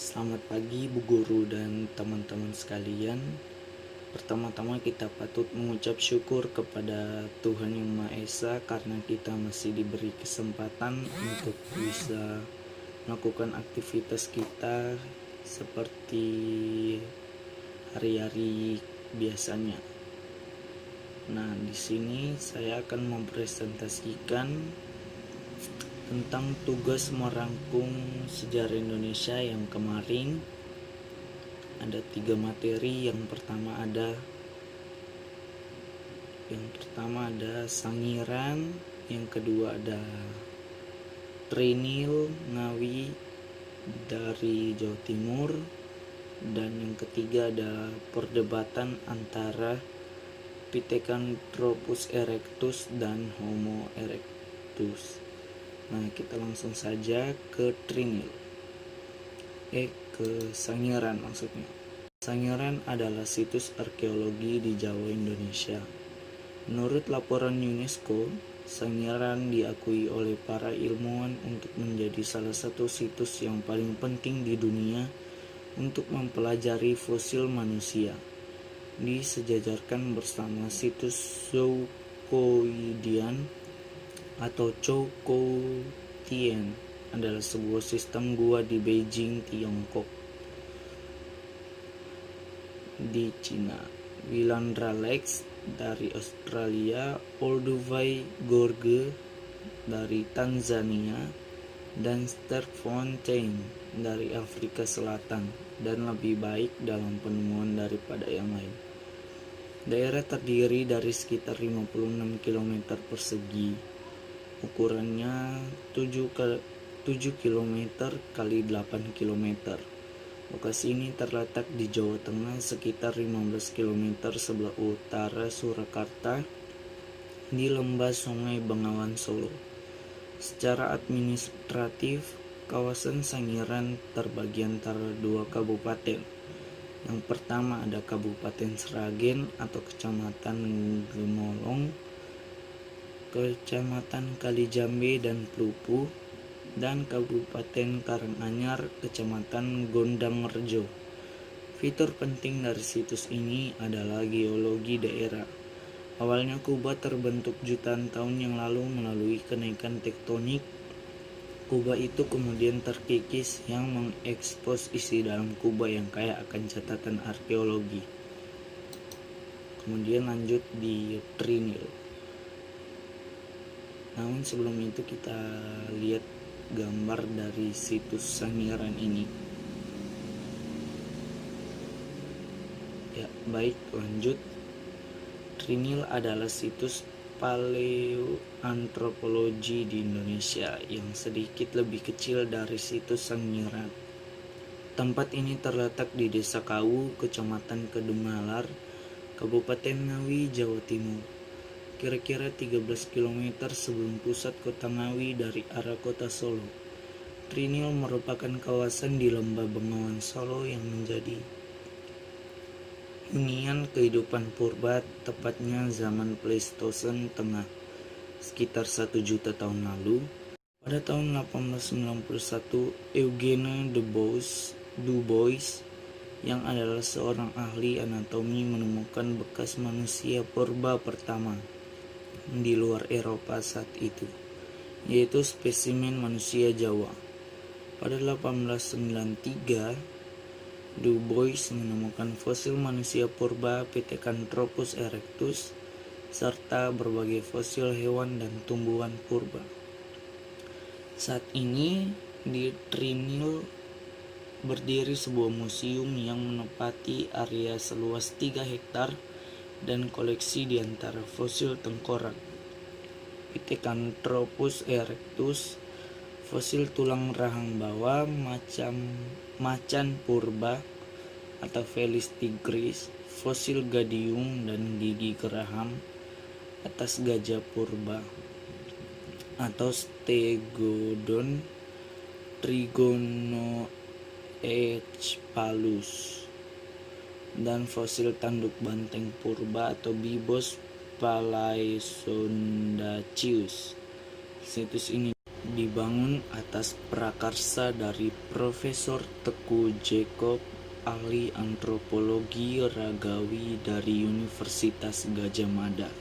Selamat pagi Bu Guru dan teman-teman sekalian. Pertama-tama kita patut mengucap syukur kepada Tuhan Yang Maha Esa karena kita masih diberi kesempatan untuk bisa melakukan aktivitas kita seperti hari-hari biasanya. Nah, di sini saya akan mempresentasikan tentang tugas merangkum sejarah Indonesia yang kemarin. Ada 3 materi. Yang pertama ada Sangiran, yang kedua ada Trinil Ngawi dari Jawa Timur, dan yang ketiga ada perdebatan antara Pithecanthropus erectus dan Homo erectus. Nah, kita langsung saja ke Trinil. Ke Sangiran maksudnya. Sangiran adalah situs arkeologi di Jawa Indonesia. Menurut laporan UNESCO, Sangiran diakui oleh para ilmuwan untuk menjadi salah satu situs yang paling penting di dunia untuk mempelajari fosil manusia. Disejajarkan bersama situs Zhoukoutian atau Zhoukoutian adalah sebuah sistem gua di Beijing, Tiongkok. Di Cina, Willandra Lakes dari Australia, Olduvai Gorge dari Tanzania, dan Sterkfontein dari Afrika Selatan, dan lebih baik dalam penemuan daripada yang lain. Daerah terdiri dari sekitar 56 km persegi, ukurannya 7 km kali 8 km. Lokasi ini terletak di Jawa Tengah sekitar 15 km sebelah utara Surakarta di lembah Sungai Bengawan Solo. Secara administratif, kawasan Sangiran terbagi antara 2 kabupaten. Yang pertama ada Kabupaten Sragen atau Kecamatan Gemolong, Kecamatan Kalijambe dan Plupu, dan Kabupaten Karanganyar, Kecamatan Gondangrejo. Fitur penting dari situs ini adalah geologi daerah. Awalnya Kuba terbentuk jutaan tahun yang lalu melalui kenaikan tektonik. Kuba itu kemudian terkikis yang mengekspos isi dalam Kuba yang kaya akan catatan arkeologi. Kemudian lanjut di Trinil. Namun sebelum itu kita lihat gambar dari situs Sangiran ini. Ya, baik, lanjut. Trinil adalah situs paleoantropologi di Indonesia yang sedikit lebih kecil dari situs Sangiran. Tempat ini terletak di Desa Kawu, Kecamatan Kedungmalar, Kabupaten Ngawi, Jawa Timur. Kira-kira 13 km sebelum pusat kota Ngawi dari arah kota Solo. Trinil merupakan kawasan di lembah Bengawan Solo yang menjadi hunian kehidupan purba, tepatnya zaman Pleistosen Tengah, sekitar 1 juta tahun lalu. Pada tahun 1891, Eugène Dubois yang adalah seorang ahli anatomi menemukan bekas manusia purba pertama di luar Eropa saat itu, yaitu spesimen manusia Jawa. Pada 1893, Du Bois menemukan fosil manusia purba Pithecanthropus erectus serta berbagai fosil hewan dan tumbuhan purba. Saat ini di Trinil berdiri sebuah museum yang menempati area seluas 3 hektar dan koleksi di antara fosil tengkorak Pithecanthropus erectus, fosil tulang rahang bawah macan purba atau Felis tigris, fosil gadium dan gigi geraham atas gajah purba atau Stegodon trigonoechpalus, dan fosil tanduk banteng purba atau Bibos palaeolondaceus. Situs ini dibangun atas prakarsa dari Profesor Teguh Jacob, ahli antropologi ragawi dari Universitas Gadjah Mada.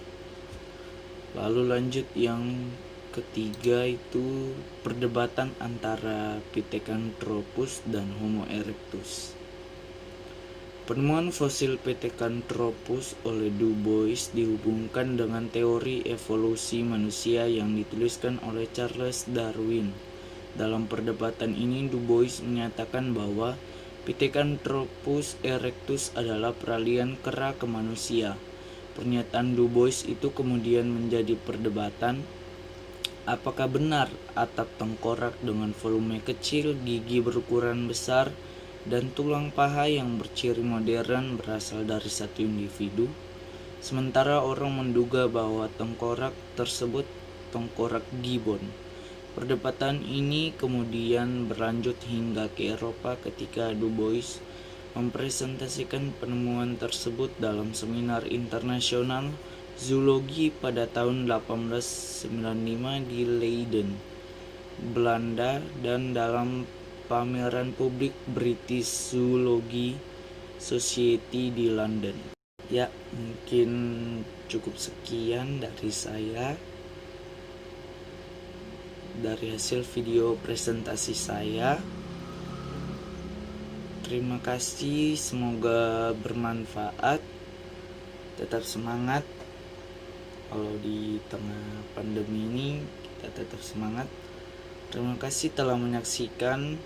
Lalu lanjut yang ketiga itu perdebatan antara Pithecanthropus dan Homo erectus. Penemuan fosil Pithecanthropus oleh Du Bois dihubungkan dengan teori evolusi manusia yang dituliskan oleh Charles Darwin. Dalam perdebatan ini, Du Bois menyatakan bahwa Pithecanthropus erectus adalah peralihan kera ke manusia. Pernyataan Du Bois itu kemudian menjadi perdebatan. Apakah benar atap tengkorak dengan volume kecil, gigi berukuran besar, dan tulang paha yang berciri modern berasal dari satu individu, sementara orang menduga bahwa tengkorak tersebut tengkorak gibbon. Perdebatan ini kemudian berlanjut hingga ke Eropa ketika Du Bois mempresentasikan penemuan tersebut dalam seminar internasional zoologi pada tahun 1895 di Leiden, Belanda, dan dalam pameran publik British Zoology Society di London. Ya, mungkin cukup sekian dari saya, dari hasil video presentasi saya. Terima kasih, semoga bermanfaat. Tetap semangat. Kalau di tengah pandemi ini kita tetap semangat. Terima kasih telah menyaksikan.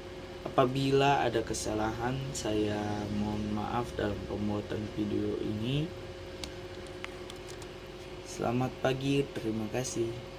Apabila ada kesalahan, saya mohon maaf dalam pembuatan video ini. Selamat pagi, terima kasih.